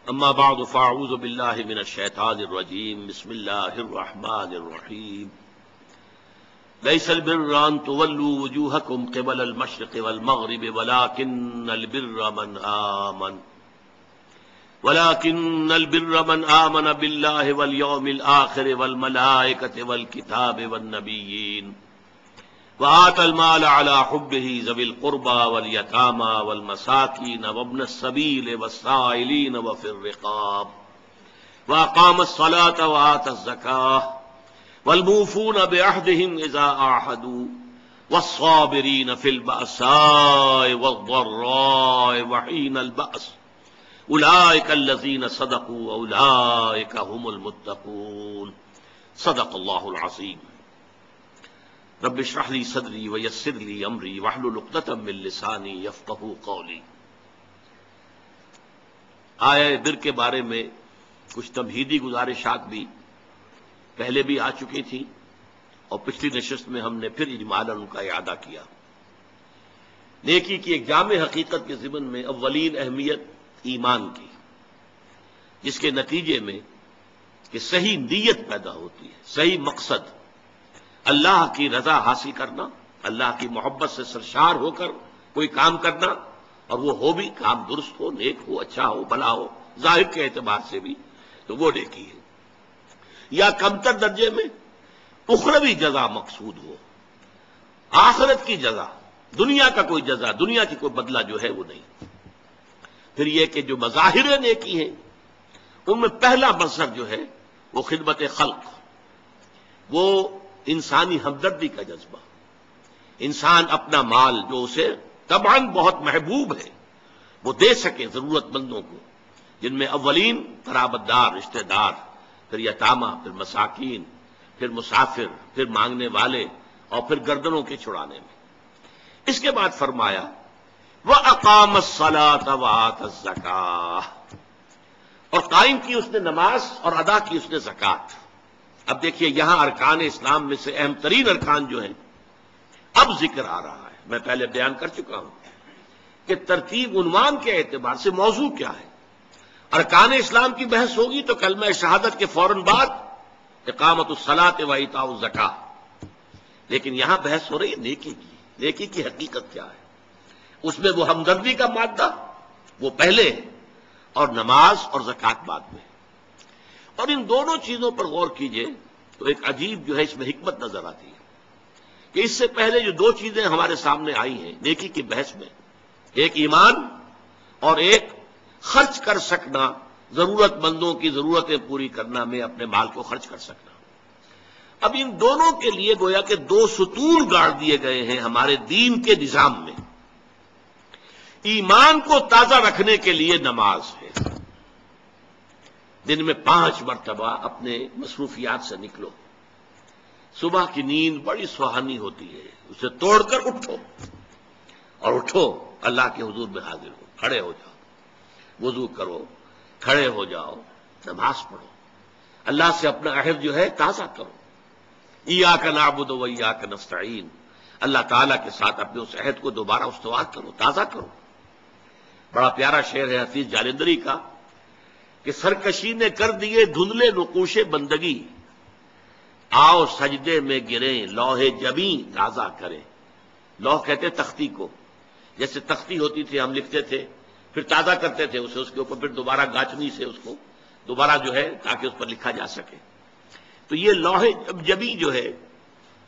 اما بعد فاعوذ باللہ من الشیطان الرجیم بسم اللہ الرحمن الرحیم لیس البر ان تولوا وجوہکم قبل المشرق والمغرب ولكن البر من آمن باللہ والیوم الآخر والملائکة والکتاب والنبیین وآتى المال على حبه ذوي القربى واليتامى والمساكين وابن السبيل والسائلين وفي الرقاب وأقام الصلاة وآتى الزكاة والموفون بعهدهم إذا عاهدوا والصابرين في البأساء والضراء وحين البأس أولئك الذين صدقوا وأولئك هم المتقون صدق الله العظيم رب اشرح لي صدري ويسر لي امري واحلل عقدة من لساني يفقهوا قولي۔ آیہ بر کے بارے میں کچھ تمہیدی گزارشات بھی پہلے بھی آ چکی تھیں اور پچھلی نشست میں ہم نے پھر اجمالاً ان کا اعادہ کیا۔ نیکی کی ایک جامع حقیقت کے ضمن میں اولین اہمیت ایمان کی، جس کے نتیجے میں کہ صحیح نیت پیدا ہوتی ہے، صحیح مقصد اللہ کی رضا حاصل کرنا، اللہ کی محبت سے سرشار ہو کر کوئی کام کرنا، اور وہ ہو بھی کام درست ہو، نیک ہو، اچھا ہو، بھلا ہو، ظاہر کے اعتبار سے بھی تو وہ نیکی ہے۔ یا کمتر درجے میں اخروی جزا مقصود ہو، آخرت کی جزا، دنیا کا کوئی جزا، دنیا کی کوئی بدلہ جو ہے وہ نہیں۔ پھر یہ کہ جو مظاہر نیکی ہیں ان میں پہلا مظہر جو ہے وہ خدمت خلق، وہ انسانی ہمدردی کا جذبہ، انسان اپنا مال جو اسے طبعاً بہت محبوب ہے وہ دے سکے ضرورت مندوں کو، جن میں اولین قرابت دار، رشتہ دار، پھر یتامہ، پھر مساکین، پھر مسافر، پھر مانگنے والے، اور پھر گردنوں کے چھڑانے میں۔ اس کے بعد فرمایا وَأَقَامَ الصَّلَاةَ وَآتَى الزَّكَاةَ، اور قائم کی اس نے نماز اور ادا کی اس نے زکوٰۃ۔ اب دیکھیے یہاں ارکان اسلام میں سے اہم ترین ارکان جو ہیں اب ذکر آ رہا ہے۔ میں پہلے بیان کر چکا ہوں کہ ترتیب عنوان کے اعتبار سے موضوع کیا ہے۔ ارکان اسلام کی بحث ہوگی تو کلمہ شہادت کے فوراً بعد اقامت الصلاۃ و ایتاء الزکاۃ، لیکن یہاں بحث ہو رہی ہے نیکی کی۔ نیکی کی حقیقت کیا ہے؟ اس میں وہ ہمدردی کا مادہ وہ پہلے، اور نماز اور زکوٰۃ بعد میں۔ اور ان دونوں چیزوں پر غور کیجئے تو ایک عجیب جو ہے اس میں حکمت نظر آتی ہے کہ اس سے پہلے جو دو چیزیں ہمارے سامنے آئی ہیں نیکی کی بحث میں، ایک ایمان اور ایک خرچ کر سکنا، ضرورت مندوں کی ضرورتیں پوری کرنا میں اپنے مال کو خرچ کر سکنا۔ اب ان دونوں کے لیے گویا کہ دو ستون گاڑ دیے گئے ہیں ہمارے دین کے نظام میں۔ ایمان کو تازہ رکھنے کے لیے نماز ہے، دن میں 5 مرتبہ اپنے مصروفیات سے نکلو۔ صبح کی نیند بڑی سہانی ہوتی ہے، اسے توڑ کر اٹھو، اور اٹھو اللہ کے حضور میں حاضر ہو، کھڑے ہو جاؤ، وضو کرو، کھڑے ہو جاؤ، نماز پڑھو، اللہ سے اپنا عہد جو ہے تازہ کرو۔ ایاک نعبد و ایاک نستعین، اللہ تعالیٰ کے ساتھ اپنے اس عہد کو دوبارہ استوار کرو، تازہ کرو۔ بڑا پیارا شعر ہے حفیظ جالندری کا کہ سرکشی نے کر دیے دھندلے نقوش بندگی، آؤ سجدے میں گریں لوح جبیں تازہ کریں۔ لوح کہتے تختی کو، جیسے تختی ہوتی تھی ہم لکھتے تھے، پھر تازہ کرتے تھے اسے، اس کے اوپر پھر دوبارہ گاچنی سے اس کو دوبارہ جو ہے تاکہ اس پر لکھا جا سکے۔ تو یہ لوح جبیں جو ہے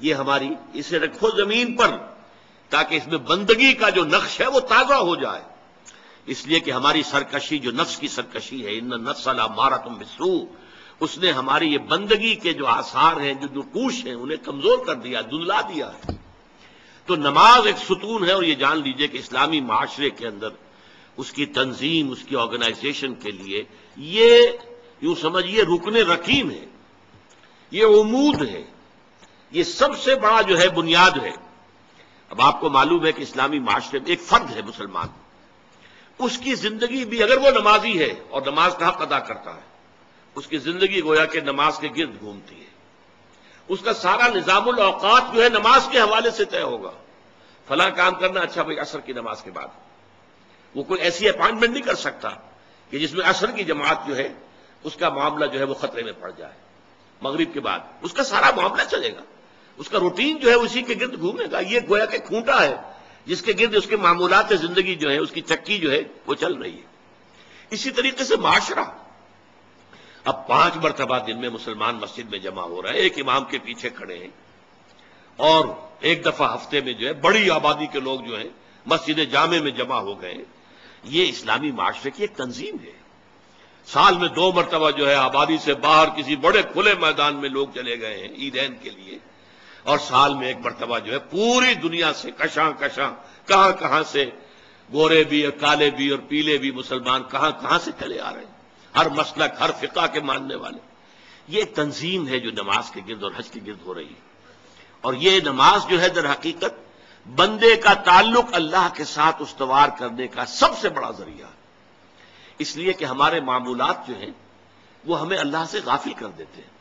یہ ہماری، اسے رکھو زمین پر تاکہ اس میں بندگی کا جو نقش ہے وہ تازہ ہو جائے۔ اس لیے کہ ہماری سرکشی جو نفس کی سرکشی ہے، ان النفس لامارۃ بالسوء، اس نے ہماری یہ بندگی کے جو آثار ہیں، جو نقوش ہیں، انہیں کمزور کر دیا، دھندلا دیا ہے۔ تو نماز ایک ستون ہے، اور یہ جان لیجئے کہ اسلامی معاشرے کے اندر اس کی تنظیم، اس کی آرگنائزیشن کے لیے یہ یوں سمجھیے رکن رکین ہے، یہ عمود ہے، یہ سب سے بڑا جو ہے بنیاد ہے۔ اب آپ کو معلوم ہے کہ اسلامی معاشرے میں ایک فرد ہے مسلمان، اس کی زندگی بھی اگر وہ نمازی ہے اور نماز کا حق ادا کرتا ہے، اس کی زندگی گویا کہ نماز کے گرد گھومتی ہے۔ اس کا سارا نظام الاوقات جو ہے نماز کے حوالے سے طے ہوگا۔ فلاں کام کرنا، اچھا بھائی عصر کی نماز کے بعد۔ وہ کوئی ایسی اپائنٹمنٹ نہیں کر سکتا کہ جس میں عصر کی جماعت جو ہے اس کا معاملہ جو ہے وہ خطرے میں پڑ جائے، مغرب کے بعد اس کا سارا معاملہ چلے گا، اس کا روٹین جو ہے اسی کے گرد گھومے گا. یہ گویا کہ کھونٹا ہے جس کے گرد اس کے معمولات زندگی جو ہے، اس کی چکی جو ہے وہ چل رہی ہے. اسی طریقے سے معاشرہ، اب 5 مرتبہ دن میں مسلمان مسجد میں جمع ہو رہے ہیں، ایک امام کے پیچھے کھڑے ہیں، اور ایک دفعہ ہفتے میں جو ہے بڑی آبادی کے لوگ جو ہیں مسجد جامع میں جمع ہو گئے. یہ اسلامی معاشرے کی ایک تنظیم ہے. سال میں 2 مرتبہ جو ہے آبادی سے باہر کسی بڑے کھلے میدان میں لوگ چلے گئے ہیں عیدین کے لیے، اور سال میں 1 مرتبہ جو ہے پوری دنیا سے کشاں کہاں کہاں سے گورے بھی اور کالے بھی اور پیلے بھی مسلمان کہاں سے چلے آ رہے ہیں، ہر مسلک ہر فقہ کے ماننے والے. یہ ایک تنظیم ہے جو نماز کے گرد اور حج کے گرد ہو رہی ہے. اور یہ نماز جو ہے در حقیقت بندے کا تعلق اللہ کے ساتھ استوار کرنے کا سب سے بڑا ذریعہ ہے. اس لیے کہ ہمارے معمولات جو ہیں وہ ہمیں اللہ سے غافل کر دیتے ہیں،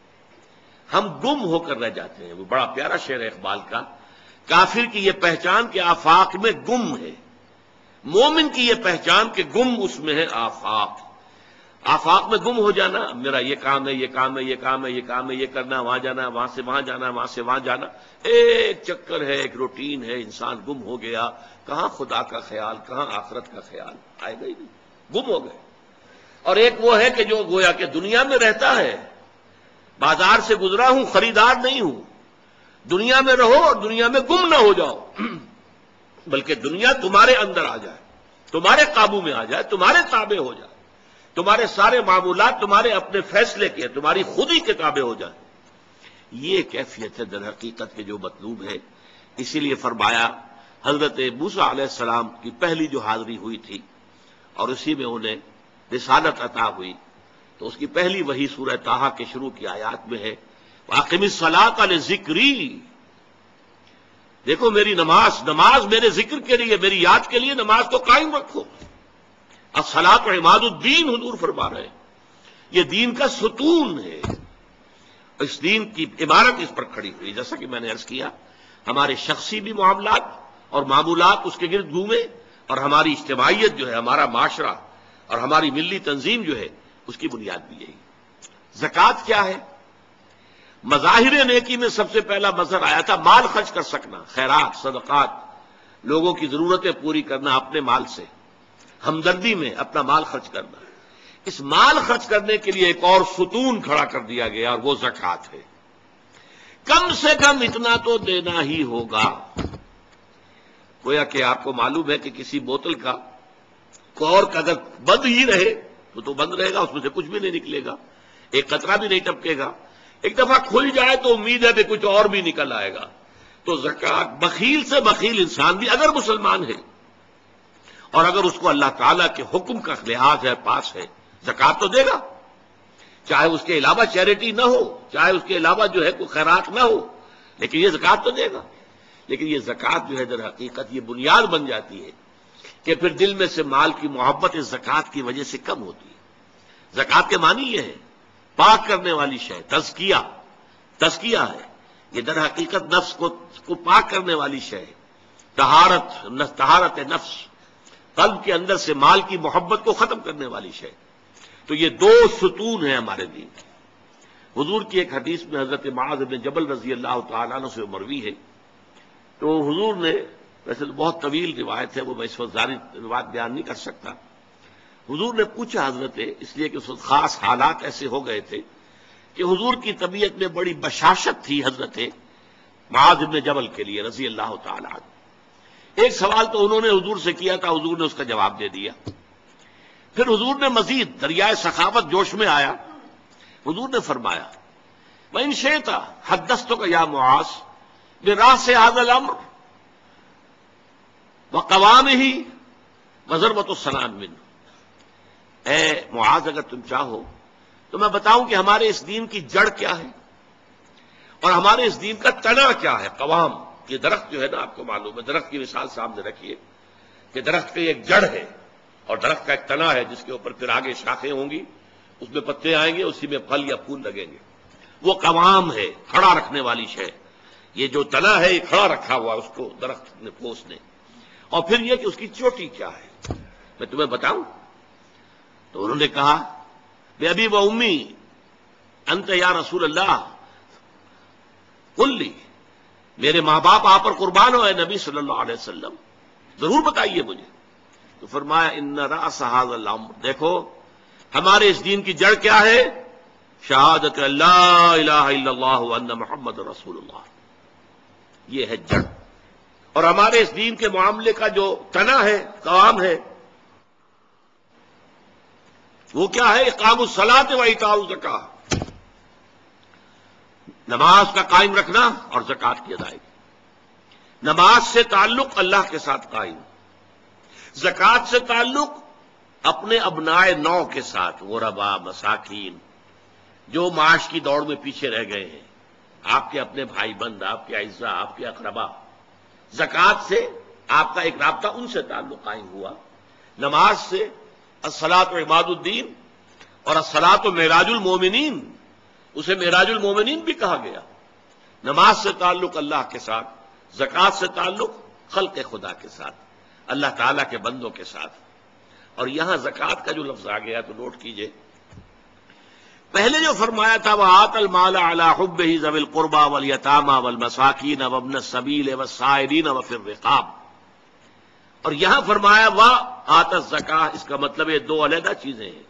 ہم گم ہو کر رہ جاتے ہیں. وہ بڑا پیارا شعر ہے اقبال کا، کافر کی یہ پہچان کہ آفاق میں گم ہے، مومن کی یہ پہچان کہ گم اس میں ہے آفاق. آفاق میں گم ہو جانا، میرا یہ کام ہے یہ کام ہے یہ کام ہے یہ کام ہے، یہ کرنا، وہاں جانا، وہاں سے وہاں جانا، وہاں سے وہاں جانا، ایک چکر ہے، ایک روٹین ہے. انسان گم ہو گیا، کہاں خدا کا خیال، کہاں آخرت کا خیال، آئے گا ہی نہیں، گم ہو گئے. اور ایک وہ ہے کہ جو گویا کہ دنیا میں رہتا ہے، بازار سے گزرا ہوں خریدار نہیں ہوں. دنیا میں رہو اور دنیا میں گم نہ ہو جاؤ، بلکہ دنیا تمہارے اندر آ جائے، تمہارے قابو میں آ جائے، تمہارے تابع ہو جائے، تمہارے سارے معمولات تمہارے اپنے فیصلے کے، تمہاری خودی کے تابع ہو جائے. یہ کیفیت ہے در حقیقت کے جو مطلوب ہے. اسی لیے فرمایا حضرت موسیٰ علیہ السلام کی پہلی جو حاضری ہوئی تھی اور اسی میں انہیں رسالت عطا ہوئی، تو اس کی پہلی وحی سورہ طٰہٰ کے شروع کی آیات میں ہے، وَأَقِمِ الصَّلَاةَ لِذِكْرِي. دیکھو میری نماز میرے ذکر کے لیے، میری یاد کے لیے نماز کو قائم رکھو. الصلاۃ عماد الدین حضور فرما رہے ہیں، یہ دین کا ستون ہے. اس دین کی عمارت اس پر کھڑی ہوئی. جیسا کہ میں نے عرض کیا، ہمارے شخصی بھی معاملات اور معمولات اس کے گرد گھومے، اور ہماری اجتماعیت جو ہے، ہمارا معاشرہ اور ہماری ملی تنظیم جو ہے، اس کی بنیاد بھی یہی. زکوٰۃ کیا ہے؟ مظاہر نیکی میں سب سے پہلا مظہر آیا تھا مال خرچ کر سکنا، خیرات، صدقات، لوگوں کی ضرورتیں پوری کرنا اپنے مال سے، ہمدردی میں اپنا مال خرچ کرنا. اس مال خرچ کرنے کے لیے ایک اور ستون کھڑا کر دیا گیا، اور وہ زکوٰۃ ہے. کم سے کم اتنا تو دینا ہی ہوگا. گویا کہ آپ کو معلوم ہے کہ کسی بوتل کا کارک اگر بند ہی رہے تو بند رہے گا، اس میں سے کچھ بھی نہیں نکلے گا، ایک قطرہ بھی نہیں ٹپکے گا. ایک دفعہ کھل جائے تو امید ہے کہ کچھ اور بھی نکل آئے گا. تو زکوٰۃ، بخیل سے بخیل انسان بھی اگر مسلمان ہے اور اگر اس کو اللہ تعالیٰ کے حکم کا لحاظ ہے، پاس ہے، زکوٰۃ تو دے گا. چاہے اس کے علاوہ چیریٹی نہ ہو، چاہے اس کے علاوہ جو ہے کوئی خیرات نہ ہو، لیکن یہ زکوٰۃ تو دے گا. لیکن یہ زکوٰۃ جو ہے در حقیقت یہ بنیاد بن جاتی ہے کہ پھر دل میں سے مال کی محبت اس زکوٰۃ کی وجہ سے کم ہوتی ہے. زکوٰۃ کے معنی یہ ہے پاک کرنے والی شے، تزکیہ ہے. یہ در حقیقت نفس کو پاک کرنے والی شے ہے. طہارت نفس، قلب کے اندر سے مال کی محبت کو ختم کرنے والی شے. تو یہ 2 ستون ہیں ہمارے دین. حضور کی ایک حدیث میں حضرت معاذ بن جبل رضی اللہ تعالیٰ عنہ سے مروی ہے، تو حضور نے، ویسے بہت طویل روایت ہے، وہ میں اس وقت ظاہر روایت بیان نہیں کر سکتا. حضور نے پوچھا حضرت، اس لیے کہ اس وقت خاص حالات ایسے ہو گئے تھے کہ حضور کی طبیعت میں بڑی بشاشت تھی حضرت معاذ بن جبل کے لیے رضی اللہ تعالیٰ عنہ. ایک سوال تو انہوں نے حضور سے کیا تھا، حضور نے اس کا جواب دے دیا. پھر حضور نے مزید دریائے سخاوت جوش میں آیا، حضور نے فرمایا وَإِن شِئْتَ حَدَّثْتُكَ يَا مُعَاذ بِرَأْسِ هَذَا الْأَمْرِ وَقَوَامِهِ وَضَرْبَةُ السَّنَامِ مِنْهُ. اے معاذ، اگر تم چاہو تو میں بتاؤں کہ ہمارے اس دین کی جڑ کیا ہے اور ہمارے اس دین کا تنا کیا ہے. قوام، یہ درخت جو ہے نا، آپ کو معلوم ہے، درخت کی مثال سامنے رکھیے کہ درخت کی ایک جڑ ہے اور درخت کا ایک تنا ہے جس کے اوپر پھر آگے شاخیں ہوں گی، اس میں پتے آئیں گے، اسی میں پھل یا پھول لگیں گے. وہ قوام ہے، کھڑا رکھنے والی شے. یہ جو تنا ہے یہ کھڑا رکھا ہوا اس کو درخت نے، پھوس نے. اور پھر یہ کہ اس کی چوٹی کیا ہے، میں تمہیں بتاؤں. تو انہوں نے کہا بے ابی و امی انت یا رسول اللہ قل لی، میرے ماں باپ آپ پر قربان ہو اے نبی صلی اللہ علیہ وسلم، ضرور بتائیے مجھے۔ تو فرمایا ان رأس ھذا الامر، دیکھو ہمارے اس دین کی جڑ کیا ہے؟ شہادت لا الہ الا اللہ وان محمد رسول اللہ، یہ ہے جڑ۔ اور ہمارے اس دین کے معاملے کا جو تنا ہے، قوام ہے، وہ کیا ہے؟ اقام الصلاۃ و ایتاء الزکاۃ، نماز کا قائم رکھنا اور زکوٰۃ کی ادائیگی۔ نماز سے تعلق اللہ کے ساتھ قائم، زکوٰۃ سے تعلق اپنے ابنائے نو کے ساتھ، غربا، مساکین، جو معاش کی دوڑ میں پیچھے رہ گئے ہیں، آپ کے اپنے بھائی بند، آپ کے اعزاء، آپ کے اقربا، زکوٰۃ سے آپ کا ایک رابطہ ان سے تعلق قائم ہوا۔ نماز سے الصلاۃ و عماد الدین، اور الصلاۃ و معراج المومنین، اسے معراج المومنین بھی کہا گیا۔ نماز سے تعلق اللہ کے ساتھ، زکوٰۃ سے تعلق خلق خدا کے ساتھ، اللہ تعالیٰ کے بندوں کے ساتھ۔ اور یہاں زکوٰۃ کا جو لفظ آ گیا تو نوٹ کیجئے، پہلے جو فرمایا تھا وَآتَ الْمَالَ عَلَىٰ حُبِّهِ ذَوِي الْقُرْبَىٰ وَالْيَتَامَىٰ وَالْمَسَاكِينَ وَابْنَ السَّبِيلِ وَالسَّائِلِينَ وَفِي الرِّقَابِ، اور یہاں فرمایا وَآتَ الزَّكَاةَ، اس کا مطلب یہ دو علیحدہ چیزیں ہیں۔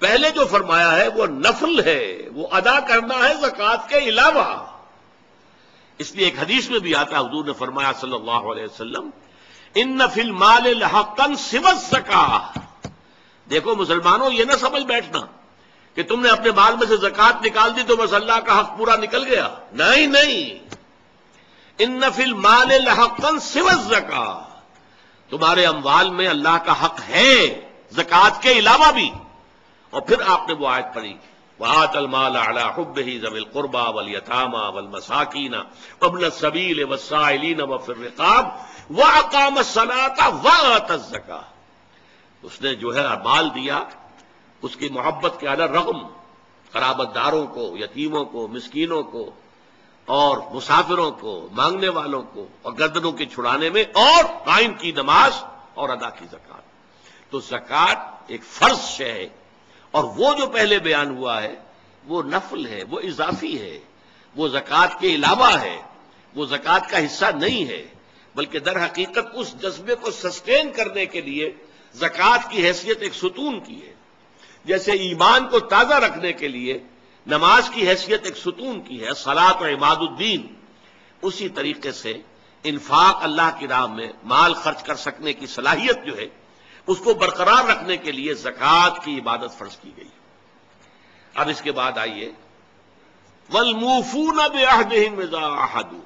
پہلے جو فرمایا ہے وہ نفل ہے، وہ ادا کرنا ہے زکوٰۃ کے علاوہ۔ اس لیے ایک حدیث میں بھی آتا، حضور نے فرمایا صلی اللہ علیہ وسلم ان فی المال لحقا سوى الزکاۃ۔ دیکھو مسلمانوں، یہ نہ سمجھ بیٹھنا کہ تم نے اپنے مال میں سے زکوٰۃ نکال دی تو بس اللہ کا حق پورا نکل گیا، نہیں نہیں، ان فی المال لحقا سوى الزکاۃ، تمہارے اموال میں اللہ کا حق ہے زکوٰۃ کے علاوہ بھی۔ اور پھر آپ نے وہ آیت پڑھی وَآتَ الْمَالَ عَلَىٰ حُبِّهِ ذَوِي الْقُرْبَىٰ وَالْيَتَامَىٰ وَالْمَسَاكِينَ وَابْنَ السَّبِيلِ وَالسَّائِلِينَ وَفِي الرِّقَابِ وَأَقَامَ الصَّلَاةَ وَآتَى الزَّكَاةَ، اس نے جو ہے مال دیا، اس کی محبت کے علی رغم قرابت داروں کو، یتیموں کو، مسکینوں کو، اور مسافروں کو، مانگنے والوں کو، اور گردنوں کے چھڑانے میں، اور قائم کی نماز اور ادا کی زکوٰۃ۔ تو زکوٰۃ ایک فرض شے ہے، اور وہ جو پہلے بیان ہوا ہے وہ نفل ہے، وہ اضافی ہے، وہ زکوٰۃ کے علاوہ ہے، وہ زکوٰۃ کا حصہ نہیں ہے، بلکہ در حقیقت اس جذبے کو سسٹین کرنے کے لیے زکوٰۃ کی حیثیت ایک ستون کی ہے۔ جیسے ایمان کو تازہ رکھنے کے لیے نماز کی حیثیت ایک ستون کی ہے، الصلاۃ و عماد الدین، اسی طریقے سے انفاق اللہ کی راہ میں مال خرچ کر سکنے کی صلاحیت جو ہے اس کو برقرار رکھنے کے لیے زکوٰۃ کی عبادت فرض کی گئی۔ اب اس کے بعد آئیے وَالْمُوفُونَ بِعَهْدِهِمْ إِذَا عَاهَدُوا،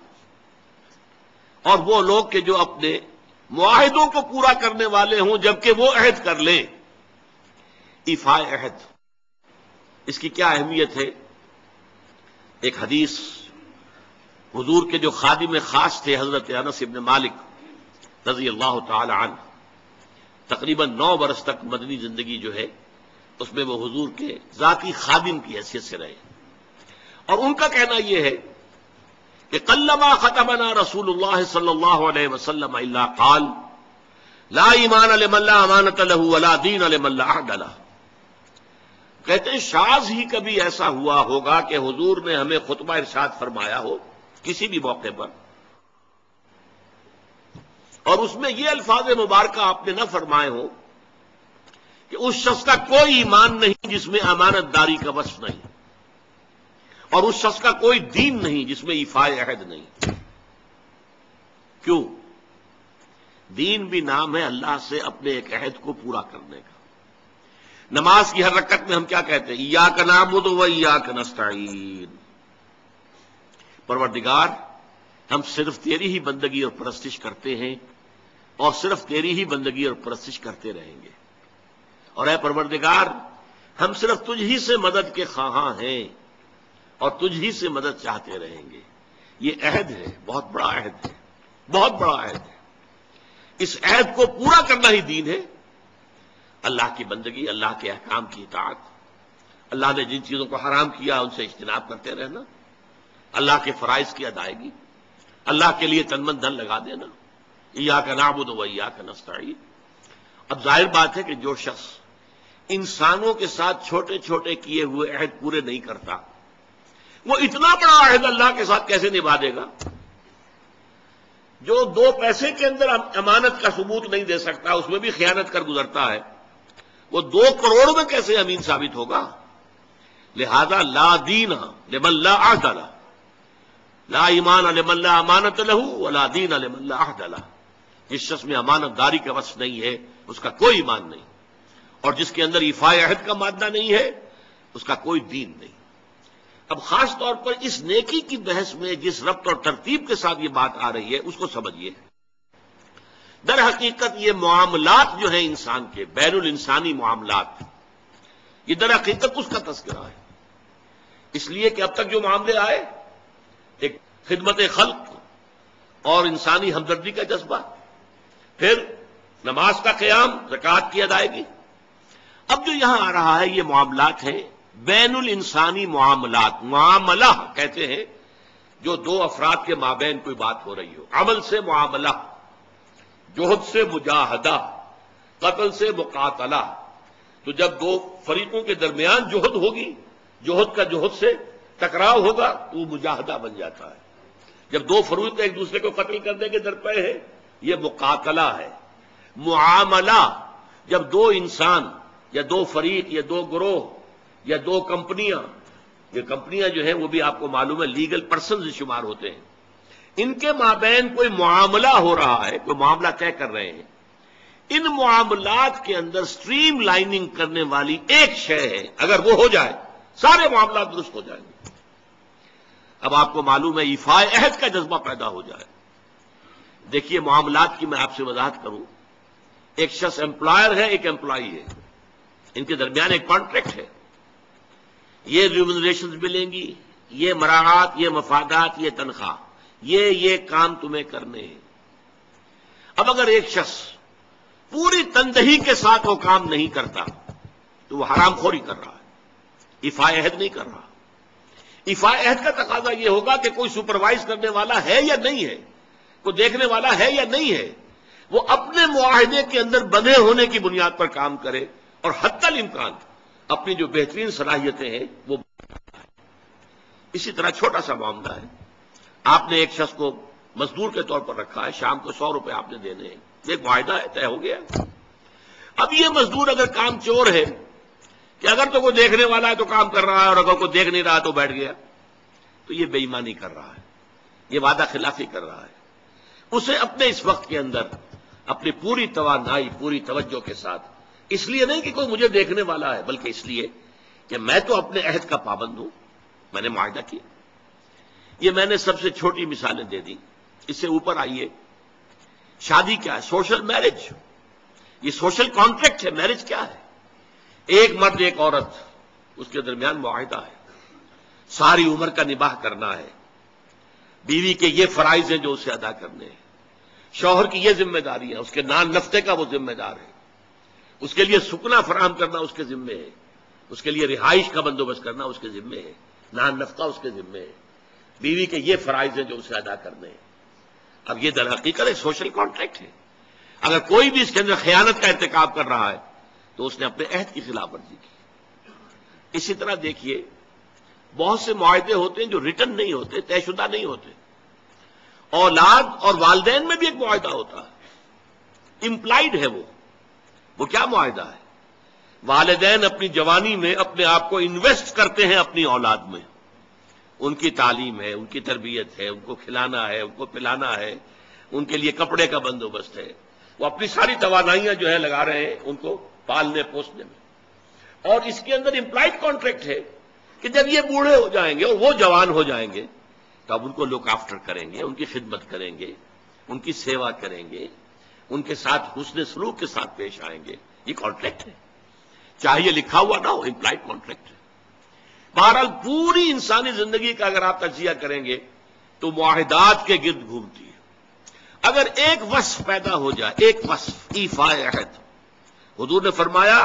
اور وہ لوگ کہ جو اپنے معاہدوں کو پورا کرنے والے ہوں جبکہ وہ عہد کر لیں۔ ایفاء عہد، اس کی کیا اہمیت ہے؟ ایک حدیث، حضور کے جو خادم خاص تھے حضرت انس بن مالک رضی اللہ تعالی عنہ، تقریباً 9 برس تک مدنی زندگی جو ہے اس میں وہ حضور کے ذاتی خادم کی حیثیت سے رہے، اور ان کا کہنا یہ ہے کہ قلما ختمنا رسول اللہ صلی اللہ علیہ وسلم الا قال لا ایمان لمن لا امانۃ له ولا دین لمن لا عہد له، کہتے ہیں شاذ ہی کبھی ایسا ہوا ہوگا کہ حضور نے ہمیں خطبہ ارشاد فرمایا ہو کسی بھی موقع پر، اور اس میں یہ الفاظ مبارکہ آپ نے نہ فرمائے ہو کہ اس شخص کا کوئی ایمان نہیں جس میں امانت داری کا وصف نہیں، اور اس شخص کا کوئی دین نہیں جس میں ایفاء عہد نہیں۔ کیوں؟ دین بھی نام ہے اللہ سے اپنے ایک عہد کو پورا کرنے کا۔ نماز کی ہر رکعت میں ہم کیا کہتے ہیں؟ ایاک نعبد و ایاک نستعین، پروردگار ہم صرف تیری ہی بندگی اور پرستش کرتے ہیں، اور صرف تیری ہی بندگی اور پرستش کرتے رہیں گے، اور اے پروردگار ہم صرف تجھ ہی سے مدد کے خواہاں ہیں اور تجھ ہی سے مدد چاہتے رہیں گے۔ یہ عہد ہے، بہت بڑا عہد ہے، بہت بڑا عہد ہے۔ اس عہد کو پورا کرنا ہی دین ہے، اللہ کی بندگی، اللہ کے احکام کی اطاعت، اللہ نے جن چیزوں کو حرام کیا ان سے اجتناب کرتے رہنا، اللہ کے فرائض کی ادائیگی، اللہ کے لیے تن من دھن لگا دینا، ایاک نعبد و ایاک نستعین۔ اب ظاہر بات ہے کہ جو شخص انسانوں کے ساتھ چھوٹے چھوٹے کیے ہوئے عہد پورے نہیں کرتا، وہ اتنا بڑا عہد اللہ کے ساتھ کیسے نبھا دے گا؟ جو 2 پیسے کے اندر امانت کا ثبوت نہیں دے سکتا، اس میں بھی خیانت کر گزرتا ہے، وہ 2 کروڑ میں کیسے امین ثابت ہوگا؟ لہذا لا دین لمن لا عہد لہ، لا ایمان لمن لا امانت لہ ولا دین لمن لا عہد لہ۔ جس شخص میں امانت داری کا وصف نہیں ہے اس کا کوئی ایمان نہیں، اور جس کے اندر ایفاء عہد کا مادہ نہیں ہے اس کا کوئی دین نہیں۔ اب خاص طور پر اس نیکی کی بحث میں جس ربط اور ترتیب کے ساتھ یہ بات آ رہی ہے اس کو سمجھیے۔ در حقیقت یہ معاملات جو ہیں انسان کے بین الانسانی معاملات، یہ در حقیقت اس کا تذکرہ ہے، اس لیے کہ اب تک جو معاملے آئے، ایک خدمت خلق اور انسانی ہمدردی کا جذبہ، پھر نماز کا قیام، زکوٰۃ کی ادائیگی، اب جو یہاں آ رہا ہے یہ معاملات ہیں بین الانسانی معاملات۔ معاملہ کہتے ہیں جو 2 افراد کے مابین کوئی بات ہو رہی ہو، عمل سے معاملہ، جوہد سے مجاہدہ، قتل سے مقاتلہ۔ تو جب 2 فریقوں کے درمیان جوہد ہوگی، جوہد کا جوہد سے ٹکراؤ ہوگا تو وہ مجاہدہ بن جاتا ہے۔ جب 2 فریق ایک دوسرے کو قتل کرنے کے درپے ہیں یہ مقاتلہ ہے۔ معاملہ جب 2 انسان یا 2 فریق یا 2 گروہ یا 2 کمپنیاں، یہ کمپنیاں جو ہیں وہ بھی آپ کو معلوم ہے لیگل پرسنز شمار ہوتے ہیں، ان کے مابین کوئی معاملہ ہو رہا ہے، کوئی معاملہ طے کر رہے ہیں، ان معاملات کے اندر سٹریم لائننگ کرنے والی ایک شے ہے، اگر وہ ہو جائے سارے معاملات درست ہو جائیں گے۔ اب آپ کو معلوم ہے ایفاء عہد کا جذبہ پیدا ہو جائے۔ دیکھیے معاملات کی میں آپ سے وضاحت کروں، ایک شخص امپلائر ہے، ایک امپلائی ہے، ان کے درمیان ایک کانٹریکٹ ہے، یہ ریمونریشنز ملیں گی، یہ مراعات، یہ مفادات، یہ تنخواہ، یہ کام تمہیں کرنے ہیں۔ اب اگر ایک شخص پوری تندہی کے ساتھ وہ کام نہیں کرتا تو وہ حرام خوری کر رہا ہے، ایفاء عہد نہیں کر رہا۔ ایفاء عہد کا تقاضا یہ ہوگا کہ کوئی سپروائز کرنے والا ہے یا نہیں ہے، کوئی دیکھنے والا ہے یا نہیں ہے، وہ اپنے معاہدے کے اندر بندھے ہونے کی بنیاد پر کام کرے اور حتی الامکان اپنی جو بہترین صلاحیتیں ہیں وہ۔ اسی طرح چھوٹا سا معاملہ ہے، آپ نے ایک شخص کو مزدور کے طور پر رکھا ہے، شام کو 100 روپے آپ نے دینے ہیں، ایک معاہدہ ہے، طے ہو گیا۔ اب یہ مزدور اگر کام چور ہے کہ اگر تو کوئی دیکھنے والا ہے تو کام کر رہا ہے اور اگر کوئی دیکھ نہیں رہا تو بیٹھ گیا، تو یہ بے ایمانی کر رہا ہے، یہ وعدہ خلافی کر رہا ہے۔ اسے اپنے اس وقت کے اندر اپنی پوری توانائی، پوری توجہ کے ساتھ، اس لیے نہیں کہ کوئی مجھے دیکھنے والا ہے بلکہ اس لیے کہ میں تو اپنے عہد کا پابند ہوں، میں نے معاہدہ کیا۔ یہ میں نے سب سے چھوٹی مثالیں دے دی، اس سے اوپر آئیے، شادی کیا ہے؟ سوشل میرج، یہ سوشل کانٹریکٹ ہے۔ میرج کیا ہے؟ ایک مرد ایک عورت، اس کے درمیان معاہدہ ہے، ساری عمر کا نباہ کرنا ہے، بیوی کے یہ فرائض ہیں جو اسے ادا کرنے ہیں، شوہر کی یہ ذمہ داری ہے، اس کے نان نفتے کا وہ ذمہ دار ہے، اس کے لیے سکنا فراہم کرنا اس کے ذمے ہے، اس کے لیے رہائش کا بندوبست کرنا اس کے ذمے ہے، نان نفقہ اس کے ذمے ہے، بیوی کے یہ فرائض ہیں جو اسے ادا کرنے ہیں۔ اب یہ در حقیقت ایک سوشل کانٹریکٹ ہے، اگر کوئی بھی اس کے اندر خیانت کا ارتکاب کر رہا ہے تو اس نے اپنے عہد کی خلاف ورزی کی۔ اسی طرح دیکھیے بہت سے معاہدے ہوتے ہیں جو ریٹن نہیں ہوتے، طے شدہ نہیں ہوتے۔ اولاد اور والدین میں بھی ایک معاہدہ ہوتا ہے، امپلائڈ ہے وہ کیا معاہدہ ہے؟ والدین اپنی جوانی میں اپنے آپ کو انویسٹ کرتے ہیں اپنی اولاد میں، ان کی تعلیم ہے، ان کی تربیت ہے، ان کو کھلانا ہے، ان کو پلانا ہے، ان کے لیے کپڑے کا بندوبست ہے، وہ اپنی ساری توانائیاں جو ہے لگا رہے ہیں ان کو پالنے پوسنے میں۔ اور اس کے اندر امپلائڈ کانٹریکٹ ہے کہ جب یہ بوڑھے ہو جائیں گے اور وہ جوان ہو جائیں گے تو اب ان کو لک آفٹر کریں گے، ان کی خدمت کریں گے، ان کی سیوا کریں گے، ان کے ساتھ حسن سلوک کے ساتھ پیش آئیں گے۔ یہ کانٹریکٹ ہے، چاہے یہ لکھا ہوا نہ ہو، امپلائڈ کانٹریکٹ ہے۔ بہرحال پوری انسانی زندگی کا اگر آپ تجزیہ کریں گے تو معاہدات کے گرد گھومتی ہے۔ اگر ایک وصف پیدا ہو جائے، ایک وصف ایفاء عہد، حضور نے فرمایا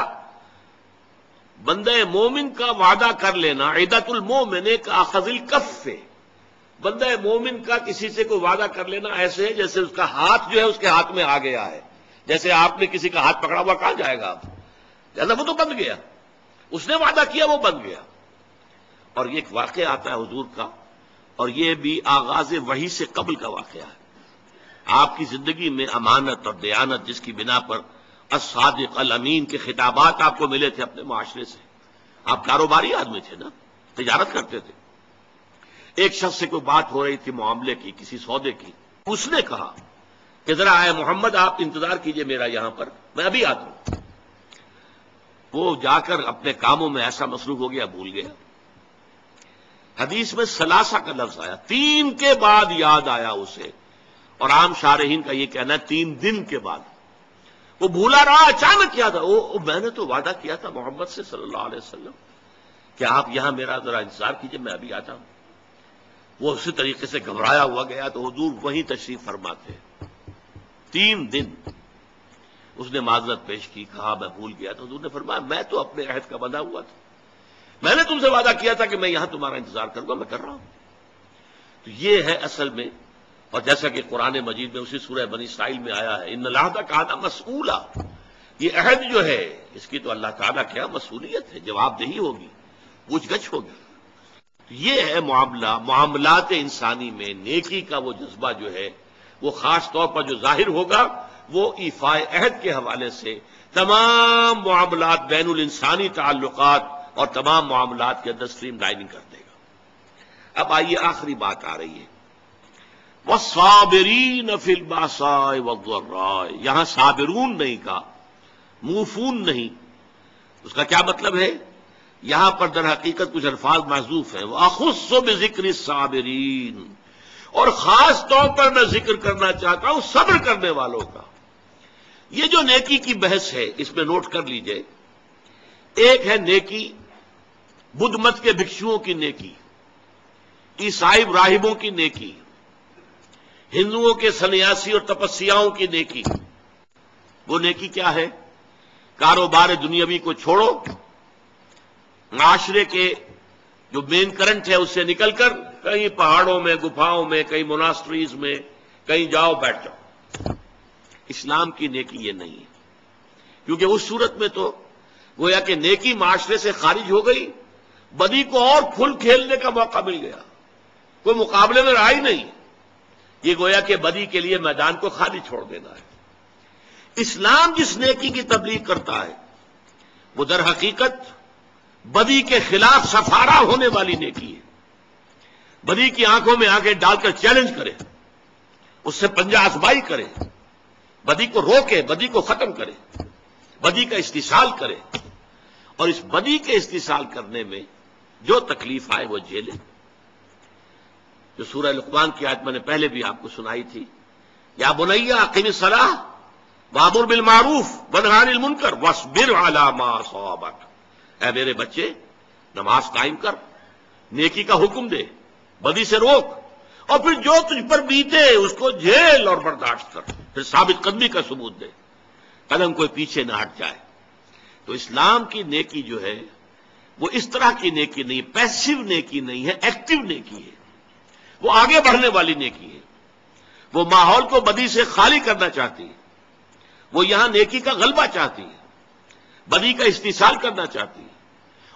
بندہ مومن کا وعدہ کر لینا عدت المومن کا اخذ الکف، بندہ مومن کا کسی سے کوئی وعدہ کر لینا ایسے ہے جیسے اس کا ہاتھ جو ہے اس کے ہاتھ میں آ گیا ہے۔ جیسے آپ نے کسی کا ہاتھ پکڑا ہوا، کہاں جائے گا آپ؟ لہذا وہ تو بن گیا، اس نے وعدہ کیا وہ بن گیا۔ اور یہ ایک واقعہ آتا ہے حضور کا، اور یہ بھی آغاز وحی سے قبل کا واقعہ ہے۔ آپ کی زندگی میں امانت اور دیانت جس کی بنا پر الصادق الامین کے خطابات آپ کو ملے تھے اپنے معاشرے سے، آپ کاروباری آدمی تھے نا، تجارت کرتے تھے۔ ایک شخص سے کوئی بات ہو رہی تھی معاملے کی، کسی سودے کی، اس نے کہا کہ ذرا آئے محمد آپ انتظار کیجئے میرا یہاں پر، میں ابھی آتا ہوں۔ وہ جا کر اپنے کاموں میں ایسا مصروف ہو گیا، بھول گیا۔ حدیث میں ثلاثہ کا لفظ آیا، 3 کے بعد یاد آیا اسے، اور عام شارحین کا یہ کہنا ہے 3 دن کے بعد۔ وہ بھولا رہا، اچانک یاد آیا، میں نے تو وعدہ کیا تھا محمد سے صلی اللہ علیہ وسلم کہ آپ یہاں میرا ذرا انتظار کیجئے، میں ابھی آتا ہوں۔ وہ اسی طریقے سے گھبرایا ہوا گیا تو حضور وہیں تشریف فرماتے۔ 3 دن اس نے معذرت پیش کی، کہا میں بھول گیا، تو حضور نے فرمایا میں تو اپنے عہد کا بندھا ہوا تھا، میں نے تم سے وعدہ کیا تھا کہ میں یہاں تمہارا انتظار کروں گا، میں کر رہا ہوں۔ تو یہ ہے اصل میں، اور جیسا کہ قرآن مجید میں اسی سورہ بنی اسرائیل میں آیا ہے، ان العہد کان مسئولا، یہ عہد جو ہے اس کی تو اللہ تعالیٰ کیا مسئولیت ہے، جواب دہی ہوگی، پوچھ گچھ ہوگی۔ یہ ہے معاملات انسانی میں نیکی کا وہ جذبہ جو ہے، وہ خاص طور پر جو ظاہر ہوگا وہ ایفاء عہد کے حوالے سے تمام معاملات، بین الانسانی تعلقات اور تمام معاملات کے اندر اسٹریم لائننگ کر دے گا۔ اب آئیے آخری بات آ رہی ہے، وَالصَّابِرِينَ فِي الْبَأْسَاءِ وَالضَّرَّاءِ، یہاں صابرون نہیں کہا، موفون نہیں۔ اس کا کیا مطلب ہے؟ یہاں پر در حقیقت کچھ الفاظ محذوف ہیں، وَأَخُصُّ بِذِكْرِ الصَّابِرِينَ، اور خاص طور پر میں ذکر کرنا چاہتا ہوں صبر کرنے والوں کا۔ یہ جو نیکی کی بحث ہے اس میں نوٹ کر لیجئے، ایک ہے نیکی بدھ مت کے بھکشوؤں کی نیکی، عیسائی راہبوں کی نیکی، ہندوؤں کے سنیاسی اور تپسیاؤں کی نیکی۔ وہ نیکی کیا ہے؟ کاروبار دنیاوی کو چھوڑو، معاشرے کے جو مین کرنٹ ہے اس سے نکل کر کہیں پہاڑوں میں، گفاؤں میں، کہیں موناسٹریز میں، کہیں جاؤ بیٹھ جاؤ۔ اسلام کی نیکی یہ نہیں ہے، کیونکہ اس صورت میں تو گویا کہ نیکی معاشرے سے خارج ہو گئی، بدی کو اور کھل کھیلنے کا موقع مل گیا، کوئی مقابلے میں رہا ہی نہیں۔ یہ گویا کہ بدی کے لیے میدان کو خالی چھوڑ دینا ہے۔ اسلام جس نیکی کی تبلیغ کرتا ہے وہ در حقیقت بدی کے خلاف سفارہ ہونے والی نیکی ہے۔ بدی کی آنکھوں میں آنکھیں ڈال کر چیلنج کرے، اس سے پنجہ آزمائی کرے، بدی کو روکے، بدی کو ختم کرے، بدی کا استحصال کرے، اور اس بدی کے استحصال کرنے میں جو تکلیف آئے وہ جھیلے۔ جو سورہ لقمان کی آیت میں نے پہلے بھی آپ کو سنائی تھی، یا بنی اقم الصلاۃ وامر بالمعروف وانہی عن المنکر واصبر علی ما اصابک، اے میرے بچے نماز قائم کر، نیکی کا حکم دے، بدی سے روک، اور پھر جو تجھ پر بیتے اس کو جھیل اور برداشت کر، پھر ثابت قدمی کا ثبوت دے، قدم کوئی پیچھے نہ ہٹ جائے۔ تو اسلام کی نیکی جو ہے وہ اس طرح کی نیکی نہیں، پیسو نیکی نہیں ہے، ایکٹیو نیکی ہے، وہ آگے بڑھنے والی نیکی ہے، وہ ماحول کو بدی سے خالی کرنا چاہتی ہے، وہ یہاں نیکی کا غلبہ چاہتی ہے، بدی کا استحصال کرنا چاہتی ہے،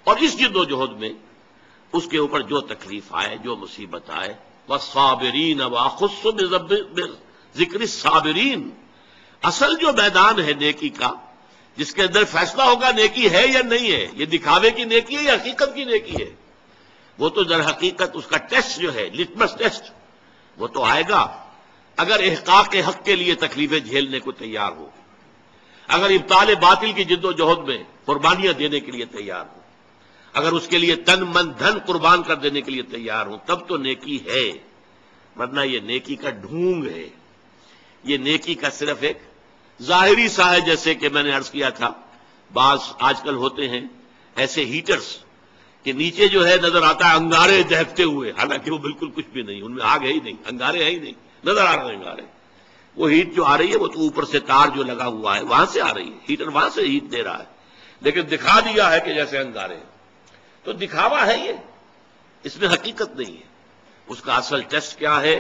اور اس جدوجہد میں اس کے اوپر جو تکلیف آئے، جو مصیبت آئے، والصابرین وَأَخُصُّ بِذِكْرِ الصَّابِرِينَ، اصل جو میدان ہے نیکی کا، جس کے اندر فیصلہ ہوگا نیکی ہے یا نہیں ہے، یہ دکھاوے کی نیکی ہے یا حقیقت کی نیکی ہے، وہ تو در حقیقت اس کا ٹیسٹ جو ہے، لٹمس ٹیسٹ، وہ تو آئے گا اگر احقاق حق کے لیے تکلیفیں جھیلنے کو تیار ہو، اگر ابطال باطل کی جد و جہد میں قربانیاں دینے کے لیے تیار ہو، اگر اس کے لیے تن من دھن قربان کر دینے کے لیے تیار ہوں، تب تو نیکی ہے، ورنہ یہ نیکی کا ڈھونگ ہے، یہ نیکی کا صرف ایک ظاہری سا ہے۔ جیسے کہ میں نے عرض کیا تھا، بعض آج کل ہوتے ہیں ایسے ہیٹرز کہ نیچے جو ہے نظر آتا ہے انگارے دہکتے ہوئے، حالانکہ وہ بالکل کچھ بھی نہیں، ان میں آگ ہے ہی نہیں، انگارے ہیں ہی نہیں، نظر آ رہے ہیں انگارے۔ وہ ہیٹ جو آ رہی ہے وہ تو اوپر سے تار جو لگا ہوا ہے وہاں سے آ رہی ہے، ہیٹر وہاں سے ہیٹ دے رہا ہے، لیکن دکھا دیا ہے کہ جیسے انگارے ہیں، تو دکھاوا ہے یہ، اس میں حقیقت نہیں ہے۔ اس کا اصل ٹیسٹ کیا ہے؟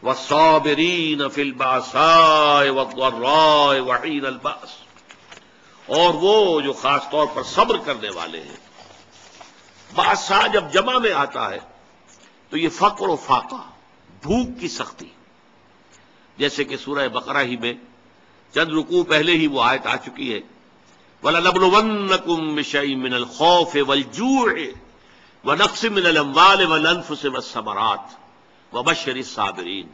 وَالصَّابِرِينَ فِي الْبَأْسَاءِ وَالضَّرَّاءِ وَحِينَ الْبَأْسِ، اور وہ جو خاص طور پر صبر کرنے والے ہیں. بادشاہ جب جمع میں آتا ہے تو یہ فقر و فاقہ، بھوک کی سختی، جیسے کہ سورہ بقرہ ہی میں چند رکوع پہلے ہی وہ آیت آ چکی ہے، وَلَنَبْلُوَنَّكُم بِشَيْءٍ مِّنَ الْخَوْفِ وَالْجُوعِ وَنَقْصٍ مِّنَ الْأَمْوَالِ وَالْأَنفُسِ وَالثَّمَرَاتِ وَبَشِّرِ الصَّابِرِينَ.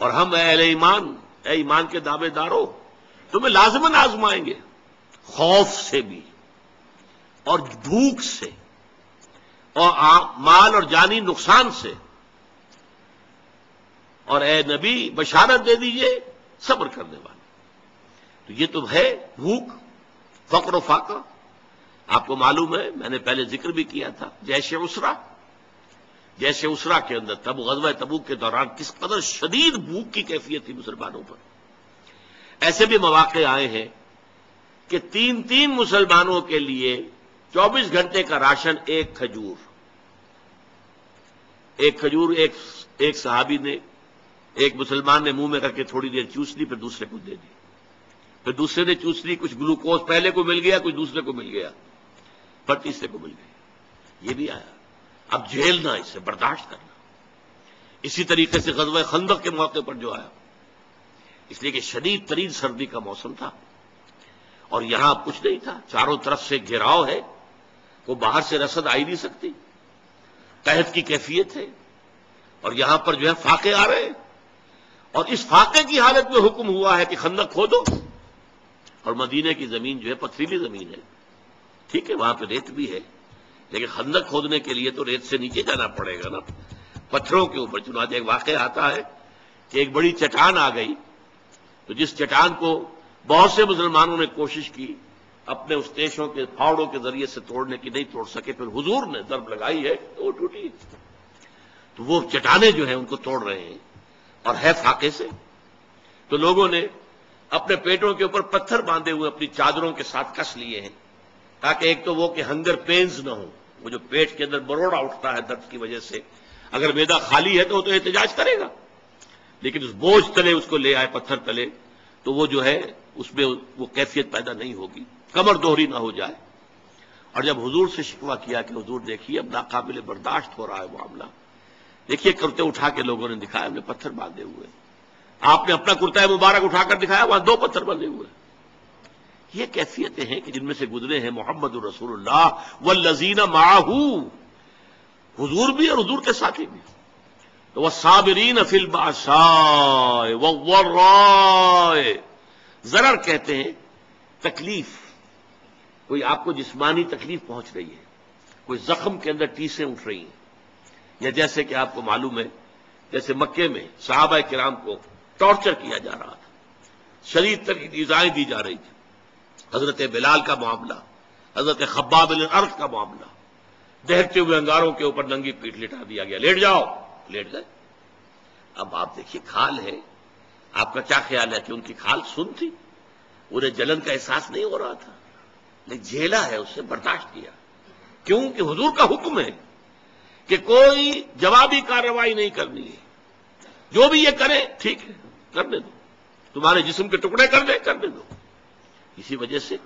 اور ہم اے اہل ایمان، اے ایمان کے دعوے دارو، تمہیں لازماً آزمائیں گے، خوف سے بھی اور بھوک سے اور مال اور جانی نقصان سے. اور اے نبی بشارت دے دیجئے صبر کرنے والے. تو یہ تو ہے بھوک، فقر و فاقہ. آپ کو معلوم ہے، میں نے پہلے ذکر بھی کیا تھا، جیش اسرا کے اندر غزوہ تبوک کے دوران کس قدر شدید بھوک کی کیفیت تھی مسلمانوں پر. ایسے بھی مواقع آئے ہیں کہ تین مسلمانوں کے لیے 24 گھنٹے کا راشن ایک کھجور ایک صحابی نے، ایک مسلمان نے منہ میں کر کے تھوڑی دیر چوس لی، پھر دوسرے کو دے دی، پھر دوسرے نے چوس لی، کچھ گلوکوز پہلے کو مل گیا، کچھ دوسرے کو مل گیا، پھر تیسرے کو مل گیا. یہ بھی آیا. اب جھیلنا، اسے برداشت کرنا. اسی طریقے سے غزوہ خندق کے موقع پر جو آیا، اس لیے کہ شدید ترین سردی کا موسم تھا اور یہاں کچھ نہیں تھا، چاروں طرف سے گھیراؤ ہے، وہ باہر سے رسد آ ہی نہیں سکتی، قحط کی کیفیت ہے، اور یہاں پر جو ہے فاقے آ رہے ہیں. اور اس فاقے کی حالت میں حکم ہوا ہے کہ خندق کھودو. اور مدینے کی زمین جو ہے پتھریلی زمین ہے، ٹھیک ہے، وہاں پہ ریت بھی ہے، لیکن خندق کھودنے کے لیے تو ریت سے نیچے جانا پڑے گا نا، پتھروں کے اوپر. چنانچہ ایک واقعہ آتا ہے کہ ایک بڑی چٹان آ گئی، تو جس چٹان کو بہت سے مسلمانوں نے کوشش کی اپنے اس تیشوں کے پھاوڑوں کے ذریعے سے توڑنے کی، نہیں توڑ سکے. پھر حضور نے ضرب لگائی ہے تو وہ ٹوٹی. تو وہ چٹانیں جو ہیں ان کو توڑ رہے ہیں اور ہے فاقے سے. تو لوگوں نے اپنے پیٹوں کے اوپر پتھر باندھے ہوئے اپنی چادروں کے ساتھ کس لیے ہیں، تاکہ ایک تو وہ کہ ہنگر پینز نہ ہو، وہ جو پیٹ کے اندر بروڑا اٹھتا ہے درد کی وجہ سے. اگر معدہ خالی ہے تو وہ تو احتجاج کرے گا، لیکن اس بوجھ تلے اس کو لے آئے، پتھر تلے، تو وہ جو ہے اس میں وہ کیفیت پیدا نہیں ہوگی، کمر دوہری نہ ہو جائے. اور جب حضور سے شکوہ کیا کہ حضور دیکھیے اب ناقابل برداشت ہو رہا ہے معاملہ، دیکھیے کرتے اٹھا کے لوگوں نے دکھایا، ہم نے پتھر باندھے ہوئے. آپ نے اپنا کرتا مبارک اٹھا کر دکھایا، وہاں 2 پتھر بندھے ہوئے. یہ کیفیتیں ہیں کہ جن میں سے گزرے ہیں محمد رسول اللہ والذین معہ، حضور بھی اور حضور کے ساتھی بھی. والصابرین فی البأساء والضراء. ضرر کہتے ہیں تکلیف، کوئی آپ کو جسمانی تکلیف پہنچ رہی ہے، کوئی زخم کے اندر ٹیسیں اٹھ رہی ہیں، یا جیسے کہ آپ کو معلوم ہے جیسے مکے میں صحابہ کرام کو ٹارچر کیا جا رہا تھا، شدید ترین ایذائیں دی جا رہی تھی. حضرت بلال کا معاملہ، حضرت خباب بن الارت کا معاملہ، دہتے ہوئے انگاروں کے اوپر ننگی پیٹھ لٹا دیا گیا، لیٹ جاؤ، لیٹ گئے. اب آپ دیکھیے کھال ہے، آپ کا کیا خیال ہے کہ ان کی کھال سن تھی؟ انہیں جلن کا احساس نہیں ہو رہا تھا، لیکن جھیلا ہے، اس سے برداشت کیا. کیوں کہ حضور کا حکم ہے کہ کوئی جوابی کارروائی نہیں کرنی ہے، جو بھی یہ کرے ٹھیک ہے کرنے دو، تمہارے جسم کے ٹکڑے کرنے دو. اسی وجہ سے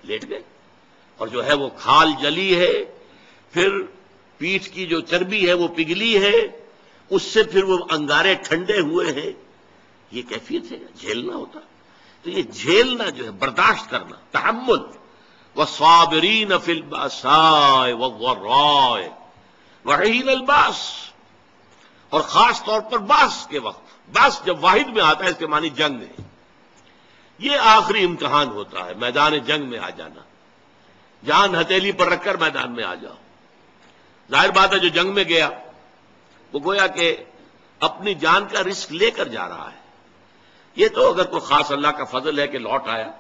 لیٹ گئے. اور جو ہے وہ کھال جلی ہے، پھر پیٹھ کی جو چربی ہے وہ پگھلی ہے، اس سے پھر وہ انگارے ٹھنڈے ہوئے ہیں. یہ کیفیت ہے، جھیلنا ہوتا. تو یہ جھیلنا جو ہے برداشت کرنا، تحمل. والصابرین فی البأساء والضراء وحین الباس. اور خاص طور پر باس کے وقت، باس جب واحد میں آتا ہے اس کے معنی جنگ ہے. یہ آخری امتحان ہوتا ہے، میدان جنگ میں آ جانا، جان ہتھیلی پر رکھ کر میدان میں آ جاؤ. ظاہر بات ہے جو جنگ میں گیا وہ گویا کہ اپنی جان کا رسک لے کر جا رہا ہے. یہ تو اگر کوئی خاص اللہ کا فضل ہے کہ لوٹ آیا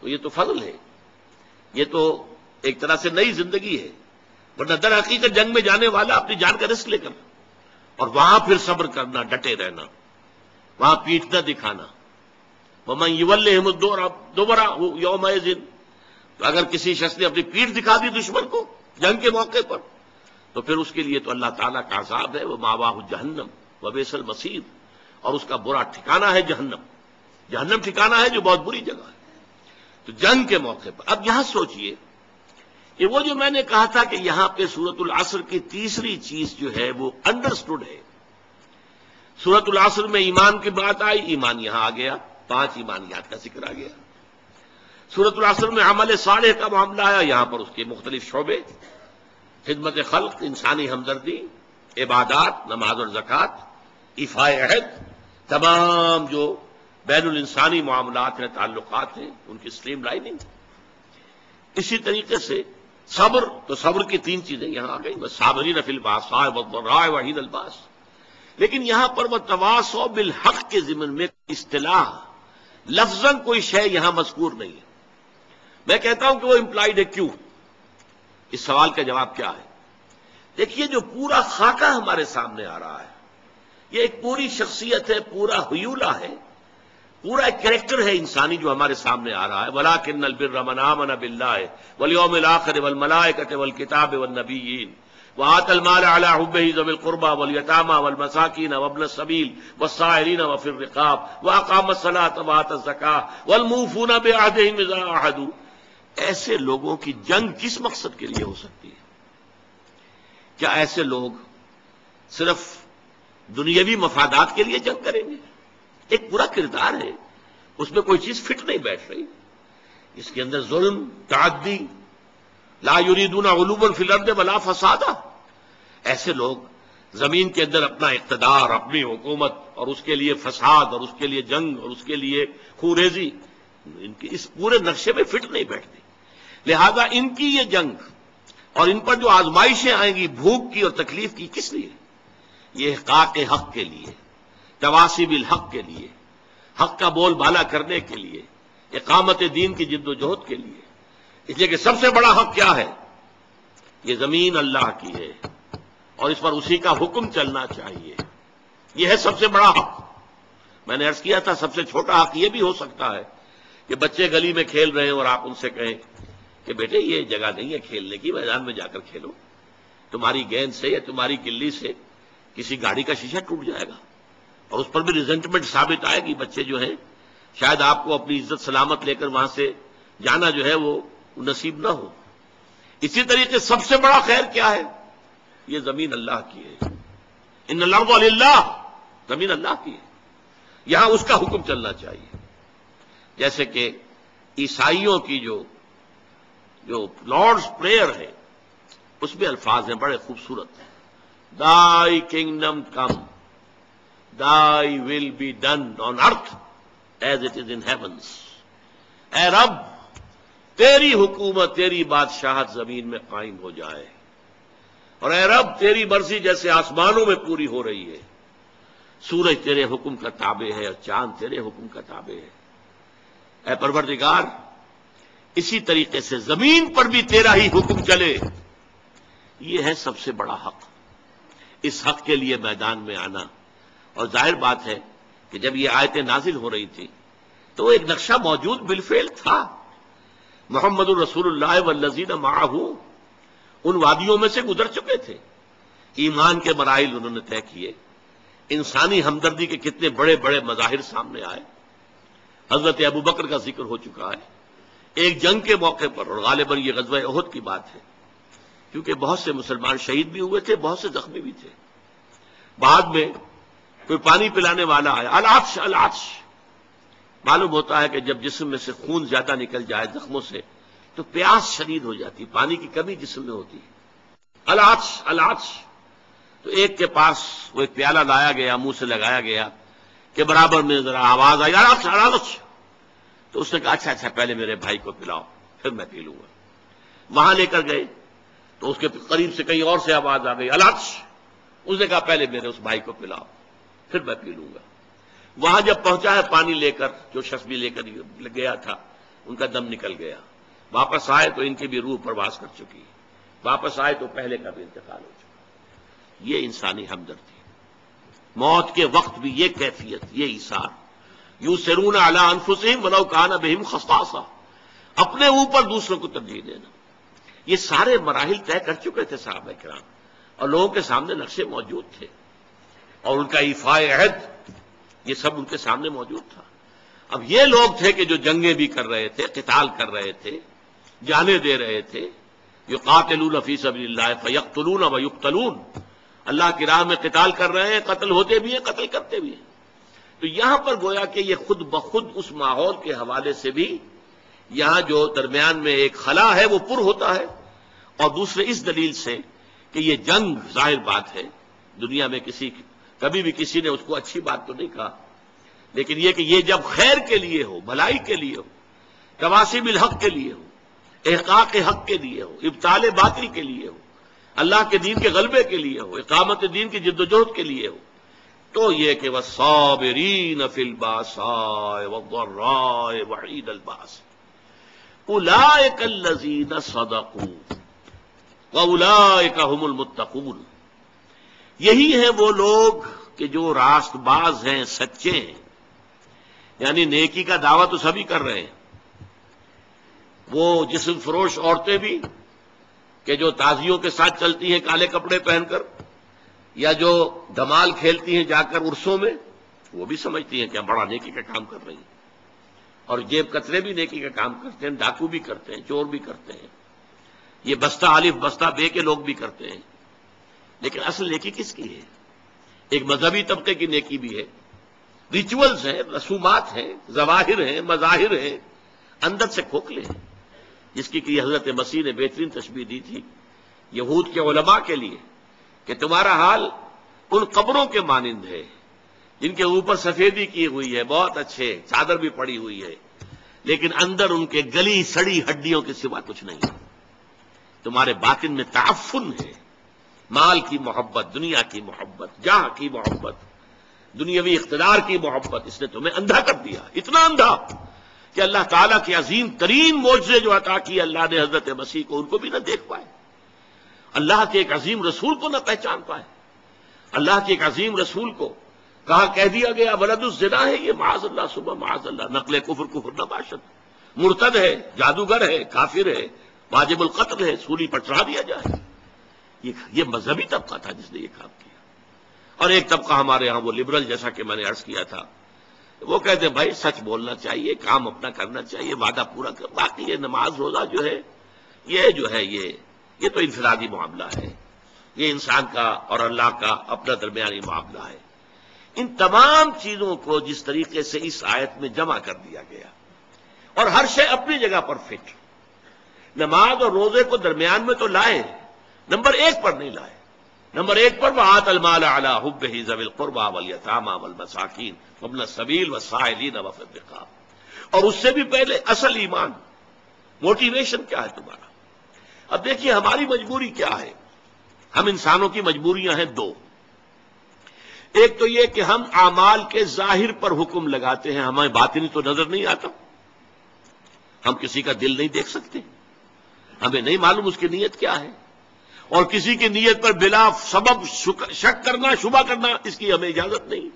تو یہ تو فضل ہے، یہ تو ایک طرح سے نئی زندگی ہے. ورنہ در حقیقت جنگ میں جانے والا اپنی جان کا رسک لے کر، اور وہاں پھر صبر کرنا، ڈٹے رہنا، وہاں پیٹھ نہ دکھانا. وَمَن يُوَلِّهِمُ الدُّبُرَ يَوْمَئِذٍ. تو اگر کسی شخص نے اپنی پیٹھ دکھا دی دشمن کو جنگ کے موقع پر، تو پھر اس کے لیے تو اللہ تعالیٰ کا عذاب ہے. وَمَأْوَاهُ جَهَنَّمُ وَبِئْسَ الْمَصِيرُ. اور اس کا برا ٹھکانہ ہے جہنم. جہنم ٹھکانہ ہے جو بہت بری جگہ ہے. تو جنگ کے موقع پر اب یہاں سوچئے کہ وہ جو میں نے کہا تھا کہ یہاں پہ سورۃ العصر کی تیسری چیز جو ہے وہ انڈرسٹوڈ ہے. سورۃ العصر میں ایمان کی بات آئی، ایمان یہاں آ گیا، 5 ایمانیات کا ذکر آ گیا. سورۃ العصر میں عمل صالح کا معاملہ آیا، یہاں پر اس کے مختلف شعبے، خدمت خلق، انسانی ہمدردی، عبادات، نماز اور زکوٰۃ، ایفاء عہد، تمام جو بین الانسانی معاملات ہیں، تعلقات ہیں، ان کی اسٹریم لائننگ. اسی طریقے سے صبر، تو صبر کی 3 چیزیں یہاں آ گئی، والصابرین فی البأساء والضراء وحین الباس. لیکن یہاں پر وتواصوا بالحق کے ضمن میں اصطلاح لفظاً کوئی شے یہاں مذکور نہیں ہے. میں کہتا ہوں کہ وہ امپلائڈ ہے. کیوں؟ اس سوال کا جواب کیا ہے؟ دیکھیے، جو پورا خاکہ ہمارے سامنے آ رہا ہے، یہ ایک پوری شخصیت ہے، پورا حیولہ ہے، پورا ایک کریکٹر ہے انسانی جو ہمارے سامنے آ رہا ہے. وَلَٰكِنَّ الْبِرَّ مَنْ آمَنَ بِاللَّهِ وَالْيَوْمِ الْآخِرِ وَالْمَلَائِكَةِ وَالْكِتَابِ وَالنَّبِيِّينَ وَآتَى الْمَالَ عَلَىٰ حُبِّهِ ذَوِي الْقُرْبَىٰ وَالْيَتَامَىٰ وَالْمَسَاكِينَ وَابْنَ السَّبِيلِ وَالسَّائِلِينَ وَفِي الرِّقَابِ وَأَقَامَ الصَّلَاةَ وَآتَى الزَّكَاةَ وَالْمُوفُونَ بِعَهْدِهِمْ إِذَا عَاهَدُوا. ایسے لوگوں کی جنگ کس مقصد کے لیے ہو سکتی ہے؟ کیا ایسے لوگ صرف دنیاوی مفادات کے لیے جنگ کریں گے؟ ایک پورا کردار ہے، اس میں کوئی چیز فٹ نہیں بیٹھ رہی. اس کے اندر ظلم، تعدی، لا یریدون علوا فی الارض ولا فسادا. ایسے لوگ زمین کے اندر اپنا اقتدار، اپنی حکومت، اور اس کے لیے فساد، اور اس کے لیے جنگ، اور اس کے لیے خونریزی، ان کے اس پورے نقشے میں فٹ نہیں بیٹھتے. لہذا ان کی یہ جنگ اور ان پر جو آزمائشیں آئیں گی بھوک کی اور تکلیف کی، کس لیے؟ یہ احقاق حق کے لیے، تواصی بالحق کے لیے، حق کا بول بالا کرنے کے لیے، اقامت دین کی جد و جہد کے لیے. اس لیے کہ سب سے بڑا حق کیا ہے؟ یہ زمین اللہ کی ہے اور اس پر اسی کا حکم چلنا چاہیے. یہ ہے سب سے بڑا حق. میں نے عرض کیا تھا سب سے چھوٹا حق یہ بھی ہو سکتا ہے کہ بچے گلی میں کھیل رہے ہیں اور آپ ان سے کہیں کہ بیٹے یہ جگہ نہیں ہے کھیلنے کی، میدان میں جا کر کھیلو. تمہاری گیند سے یا تمہاری گلی سے کسی گاڑی کا شیشہ ٹوٹ جائے گا اور اس پر بھی ریزنٹمنٹ ثابت آئے گی. بچے جو ہیں شاید آپ کو اپنی عزت سلامت لے کر وہاں سے جانا جو ہے وہ نصیب نہ ہو. اسی طریقے سب سے بڑا خیر کیا ہے؟ یہ زمین اللہ کی ہے. ان الارض للہ، زمین اللہ کی ہے، یہاں اس کا حکم چلنا چاہیے. جیسے کہ عیسائیوں کی جو لارڈز پریئر ہے اس میں الفاظ ہیں بڑے خوبصورت. Thy kingdom come, thy will be done on earth as it is in heavens. اے رب، تیری حکومت، تیری بادشاہت زمین میں قائم ہو جائے، اور اے رب تیری مرضی جیسے آسمانوں میں پوری ہو رہی ہے. سورج تیرے حکم کا تابع ہے اور چاند تیرے حکم کا تابع ہے. اے پروردگار، اسی طریقے سے زمین پر بھی تیرا ہی حکم چلے. یہ ہے سب سے بڑا حق. اس حق کے لیے میدان میں آنا. اور ظاہر بات ہے کہ جب یہ آیتیں نازل ہو رہی تھی تو ایک نقشہ موجود بالفعل تھا. محمد الرسول اللہ والذین معہ ان وادیوں میں سے گزر چکے تھے. ایمان کے مراحل انہوں نے طے کیے. انسانی ہمدردی کے کتنے بڑے بڑے مظاہر سامنے آئے. حضرت ابو بکر کا ذکر ہو چکا ہے ایک جنگ کے موقع پر، اور غالباً یہ غزوہ احد کی بات ہے، کیونکہ بہت سے مسلمان شہید بھی ہوئے تھے، بہت سے زخمی بھی تھے. بعد میں کوئی پانی پلانے والا آیا، العطش العطش. معلوم ہوتا ہے کہ جب جسم میں سے خون زیادہ نکل جائے زخموں سے تو پیاس شدید ہو جاتی، پانی کی کمی جسم میں ہوتی ہے. العطش العطش. تو ایک کے پاس وہ ایک پیالہ لایا گیا، منہ سے لگایا گیا کہ برابر میں ذرا آواز آئی، العطش العطش. تو اس نے کہا اچھا پہلے میرے بھائی کو پلاؤ پھر میں پی لوں گا. وہاں لے کر گئے تو اس کے قریب سے کہیں اور سے آواز آ گئی، العطش. اس نے کہا پہلے میرے اس بھائی کو پلاؤ پھر میں پی لوں گا. وہاں جب پہنچا ہے پانی لے کر، جو شخص بھی لے کر گیا تھا ان کا دم نکل گیا. واپس آئے تو ان کی بھی روح پرواز کر چکی. واپس آئے تو پہلے کا بھی انتقال ہو چکا. یہ انسانی ہمدردی. موت کے وقت بھی یہ کیفیت، یہ ایثار. یؤثرون علی انفسہم ولو کان بہم خصاصہ. اپنے اوپر دوسروں کو ترجیح دینا. یہ سارے مراحل طے کر چکے تھے صحابہ کرام، اور لوگوں کے سامنے نقشے موجود تھے، اور ان کا ایفاء عہد یہ سب ان کے سامنے موجود تھا. اب یہ لوگ تھے کہ جو جنگیں بھی کر رہے تھے، قتال کر رہے تھے، جانیں دے رہے تھے، یقاتلون فی سبیل اللہ فیقتلون ویقتلون، اللہ کی راہ میں قتال کر رہے ہیں، قتل ہوتے بھی ہیں، قتل کرتے بھی ہیں۔ تو یہاں پر گویا کہ یہ خود بخود اس ماحول کے حوالے سے بھی یہاں جو درمیان میں ایک خلا ہے وہ پر ہوتا ہے، اور دوسرے اس دلیل سے کہ یہ جنگ ظاہر بات ہے، دنیا میں کبھی بھی کسی نے اس کو اچھی بات تو نہیں کہا، لیکن یہ کہ یہ جب خیر کے لیے ہو، بھلائی کے لیے ہو، تواصیب الحق کے لیے ہو، احقاق حق کے لیے ہو، ابطال باطل کے لیے ہو، اللہ کے دین کے غلبے کے لیے ہو، اقامت دین کی جد و جہد کے لیے ہو، تو یہ کہ والصابرین فی الباساء والضراء وحین الباس اولئک الذین صدقوا واولئک هم المتقون، یہی ہیں وہ لوگ کہ جو راست باز ہیں، سچے ہیں، یعنی نیکی کا دعویٰ تو سبھی کر رہے ہیں، وہ جسم فروش عورتیں بھی کہ جو تازیوں کے ساتھ چلتی ہیں کالے کپڑے پہن کر، یا جو دھمال کھیلتی ہیں جا کر عرسوں میں، وہ بھی سمجھتی ہیں کہ ہم بڑا نیکی کا کام کر رہی ہیں، اور جیب کترے بھی نیکی کا کام کرتے ہیں، ڈاکو بھی کرتے ہیں، چور بھی کرتے ہیں، یہ بستہ الف بستہ بے کے لوگ بھی کرتے ہیں، لیکن اصل نیکی کس کی ہے؟ ایک مذہبی طبقے کی نیکی بھی ہے، ریچولز ہیں، رسومات ہیں، ظواہر ہیں، مظاہر ہیں، اندر سے کھوکھلے ہیں، جس کی کہ حضرت مسیح نے بہترین تشبیہ دی تھی یہود کے علماء کے لیے کہ تمہارا حال ان قبروں کے مانند ہے جن کے اوپر سفیدی کی ہوئی ہے، بہت اچھے، چادر بھی پڑی ہوئی ہے، لیکن اندر ان کے گلی سڑی ہڈیوں کے سوا کچھ نہیں ہے۔ تمہارے باطن میں تعفن ہے، مال کی محبت، دنیا کی محبت، جاہ کی محبت، دنیاوی اقتدار کی محبت، اس نے تمہیں اندھا کر دیا، اتنا اندھا کہ اللہ تعالیٰ کے عظیم ترین معجزے جو عطا کیے اللہ نے حضرت مسیح کو، ان کو بھی نہ دیکھ پائے، اللہ کے ایک عظیم رسول کو نہ پہچان پائے، اللہ کے ایک عظیم رسول کو کہا کہہ دیا گیا ولد الزنا ہے، یہ معاذ اللہ صبح معاذ اللہ، نقل کفر نہ باشد، مرتد ہے، جادوگر ہے، کافر ہے، واجب القتل ہے، سولی پر چڑھا دیا جائے۔ یہ مذہبی طبقہ تھا جس نے یہ کام کیا، اور ایک طبقہ ہمارے ہاں وہ لبرل، جیسا کہ میں نے عرض کیا تھا، وہ کہتے ہیں بھائی سچ بولنا چاہیے، کام اپنا کرنا چاہیے، وعدہ پورا کر، باقی یہ نماز روزہ جو ہے یہ تو انفرادی معاملہ ہے، یہ انسان کا اور اللہ کا اپنا درمیانی معاملہ ہے۔ ان تمام چیزوں کو جس طریقے سے اس آیت میں جمع کر دیا گیا، اور ہر شے اپنی جگہ پر فٹ، نماز اور روزے کو درمیان میں تو لائے، نمبر 1 پر نہیں لائے، نمبر 1 پر وآت المال علی حبہ ذوی القربى والیتامى والمساکین وابن السبیل والسائلین وفی الرقاب، اور اس سے بھی پہلے اصل ایمان، موٹیویشن کیا ہے تمہارا؟ اب دیکھیے ہماری مجبوری کیا ہے، ہم انسانوں کی مجبوریاں ہیں 2، ایک تو یہ کہ ہم اعمال کے ظاہر پر حکم لگاتے ہیں، ہمیں باطنی تو نظر نہیں آتا، ہم کسی کا دل نہیں دیکھ سکتے، ہمیں نہیں معلوم اس کی نیت کیا ہے، اور کسی کی نیت پر بلا سبب شک کرنا، شبہ کرنا، اس کی ہمیں اجازت نہیں،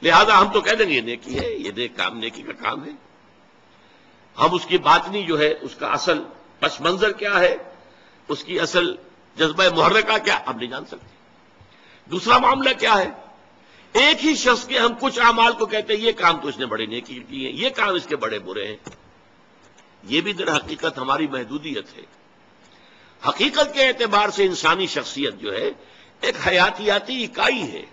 لہذا ہم تو کہہ دیں گے یہ نیکی ہے، یہ نیکی کا کام ہے، ہم اس کی باطنی جو ہے، اس کا اصل پس منظر کیا ہے، اس کی اصل جذبہ محرکہ کیا، ہم نہیں جان سکتے۔ دوسرا معاملہ کیا ہے، ایک ہی شخص کے ہم کچھ اعمال کو کہتے ہیں یہ کام تو اس نے بڑے نیکی کی ہے، یہ کام اس کے بڑے برے ہیں، یہ بھی در حقیقت ہماری محدودیت ہے۔ حقیقت کے اعتبار سے انسانی شخصیت جو ہے ایک حیاتیاتی اکائی ہے۔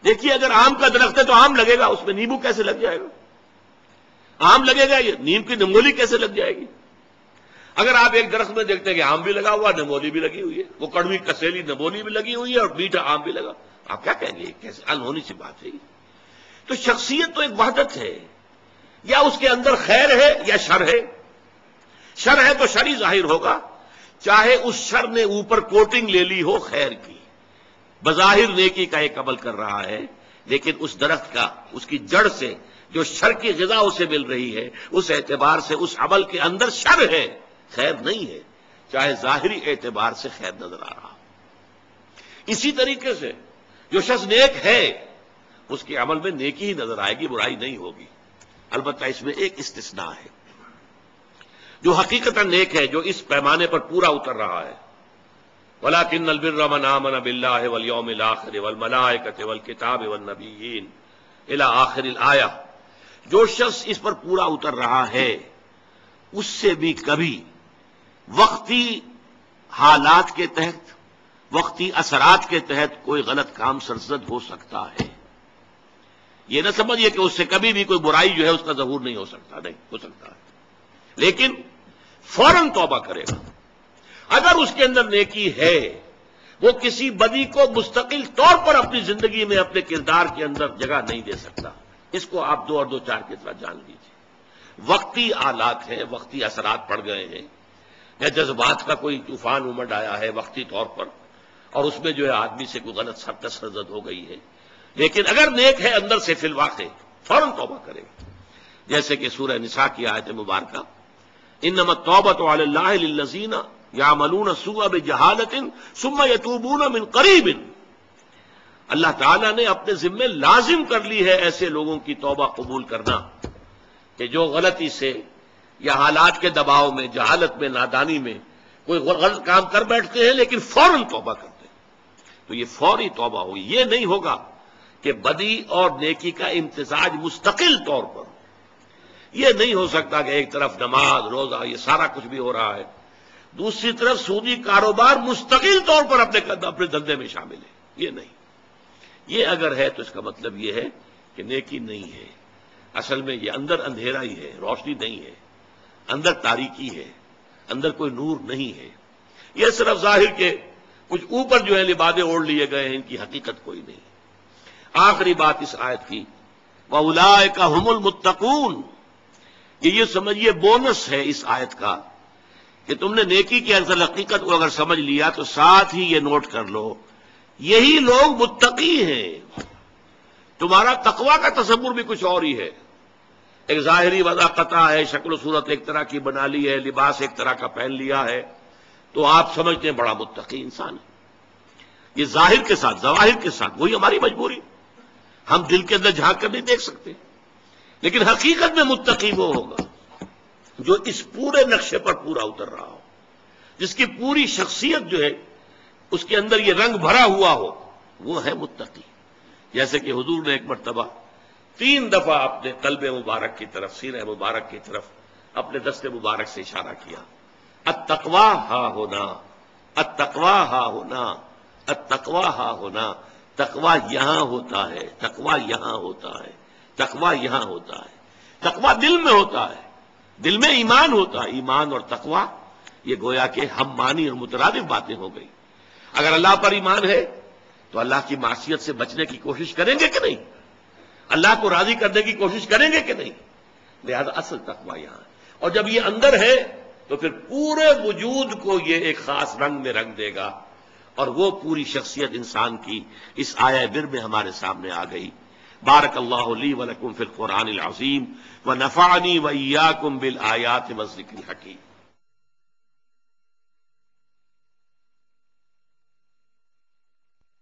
دیکھیے اگر آم کا درخت ہے تو آم لگے گا، اس میں نیمبو کیسے لگ جائے گا؟ آم لگے گا، یہ نیم کی نمولی کیسے لگ جائے گی؟ اگر آپ ایک درخت میں دیکھتے ہیں کہ آم بھی لگا ہوا، نمولی بھی لگی ہوئی ہے، وہ کڑوی کسیلی نمولی بھی لگی ہوئی ہے اور میٹھا آم بھی لگا، آپ کیا کہیں گے؟ کیسے انہونی سی بات ہے۔ تو شخصیت تو ایک وحدت ہے، یا اس کے اندر خیر ہے یا شر ہے، شر ہے تو شر ہی ظاہر ہوگا، چاہے اس شر نے اوپر کوٹنگ لے لی ہو خیر کی، بظاہر نیکی کا ایک عمل کر رہا ہے، لیکن اس درخت کا، اس کی جڑ سے جو شر کی غذا اسے مل رہی ہے، اس اعتبار سے اس عمل کے اندر شر ہے، خیر نہیں ہے، چاہے ظاہری اعتبار سے خیر نظر آ رہا۔ اسی طریقے سے جو شخص نیک ہے اس کے عمل میں نیکی ہی نظر آئے گی، برائی نہیں ہوگی۔ البتہ اس میں ایک استثناء ہے، جو حقیقتاً نیک ہے، جو اس پیمانے پر پورا اتر رہا ہے، وَلَٰكِنَّ الْبِرَّ مَنْ آمَنَ بِاللَّهِ وَالْيَوْمِ الْآخِرِ وَالْمَلَائِكَةِ وَالْكِتَابِ وَالنَّبِيِّينَ إِلَىٰ آخِرِ الْآيَةِ، جو شخص اس پر پورا اتر رہا ہے اس سے بھی کبھی وقتی حالات کے تحت، وقتی اثرات کے تحت کوئی غلط کام سرزد ہو سکتا ہے. یہ نہ سمجھیے کہ اس سے کبھی بھی کوئی برائی جو ہے اس کا ظہور نہیں ہو سکتا، نہیں ہو سکتا ہے، لیکن فوراً توبہ کرے گا. اگر اس کے اندر نیکی ہے، وہ کسی بدی کو مستقل طور پر اپنی زندگی میں اپنے کردار کے اندر جگہ نہیں دے سکتا. اس کو آپ 2 اور 2 4 کی طرح جان لیجیے. وقتی آلات ہیں، وقتی اثرات پڑ گئے ہیں، یا جذبات کا کوئی طوفان امڈ آیا ہے وقتی طور پر، اور اس میں جو ہے آدمی سے کوئی غلط حرکت سرزد ہو گئی ہے، لیکن اگر نیک ہے اندر سے فی الواقع فوراً توبہ کرے گا. جیسے کہ سورہ نساء کی آیت مبارکہ، انما التوبۃ علی اللہ للذین یعملون السوء بجہالۃ ثم یتوبون من قریب. اللہ تعالیٰ نے اپنے ذمے لازم کر لی ہے ایسے لوگوں کی توبہ قبول کرنا کہ جو غلطی سے یا حالات کے دباؤ میں، جہالت میں، نادانی میں کوئی غلط کام کر بیٹھتے ہیں لیکن فوراً توبہ کرتے ہیں. تو یہ فوری توبہ ہوئی. یہ نہیں ہوگا کہ بدی اور نیکی کا امتزاج مستقل طور پر. یہ نہیں ہو سکتا کہ ایک طرف نماز، روزہ، یہ سارا کچھ بھی ہو رہا ہے، دوسری طرف سودی کاروبار مستقل طور پر اپنے دھندے میں شامل ہے. یہ نہیں. یہ اگر ہے تو اس کا مطلب یہ ہے کہ نیکی نہیں ہے. اصل میں یہ اندر اندھیرا ہی ہے، روشنی نہیں ہے، اندر تاریکی ہے، اندر کوئی نور نہیں ہے. یہ صرف ظاہر کے کچھ اوپر جو ہے لبادے اوڑھ لیے گئے ہیں، ان کی حقیقت کوئی نہیں. آخری بات اس آیت کی، وَأُولَٰئِكَ هُمُ الْمُتَّقُونَ. یہ سمجھیے بونس ہے اس آیت کا کہ تم نے نیکی کی اصل حقیقت کو اگر سمجھ لیا تو ساتھ ہی یہ نوٹ کر لو، یہی لوگ متقی ہیں. تمہارا تقویٰ کا تصور بھی کچھ اور ہی ہے. ایک ظاہری وضاحت ہے، شکل و صورت ایک طرح کی بنا لی ہے، لباس ایک طرح کا پہن لیا ہے، تو آپ سمجھتے ہیں بڑا متقی انسان ہے. یہ ظاہر کے ساتھ، ظواہر کے ساتھ، وہی ہماری مجبوری. ہم دل کے اندر جھانک کر نہیں دیکھ سکتے. لیکن حقیقت میں متقی وہ ہوگا جو اس پورے نقشے پر پورا اتر رہا ہو، جس کی پوری شخصیت جو ہے اس کے اندر یہ رنگ بھرا ہوا ہو، وہ ہے متقی. جیسے کہ حضور نے ایک مرتبہ 3 دفعہ اپنے قلب مبارک کی طرف، سینہ مبارک کی طرف اپنے دست مبارک سے اشارہ کیا، التقویٰ ہا ہونا، التقویٰ ہا ہونا، التقویٰ ہا ہونا. تقویٰ یہاں ہوتا ہے، تقویٰ یہاں ہوتا ہے، تقویٰ یہاں ہوتا ہے. تقویٰ دل میں ہوتا ہے، دل میں ایمان ہوتا ہے. ایمان اور تقویٰ یہ گویا کہ ہم مانی اور مترادف باتیں ہو گئی. اگر اللہ پر ایمان ہے تو اللہ کی معصیت سے بچنے کی کوشش کریں گے کہ نہیں؟ اللہ کو راضی کرنے کی کوشش کریں گے کہ نہیں؟ لہذا اصل تقویٰ یہاں ہے. اور جب یہ اندر ہے تو پھر پورے وجود کو یہ ایک خاص رنگ میں رنگ دے گا، اور وہ پوری شخصیت انسان کی اس آیہ بر میں ہمارے سامنے آ گئی. بارک اللہ لی ولکم فی القرآن العظیم ونفعنی وإیاکم بالآیات والذکر الحکیم.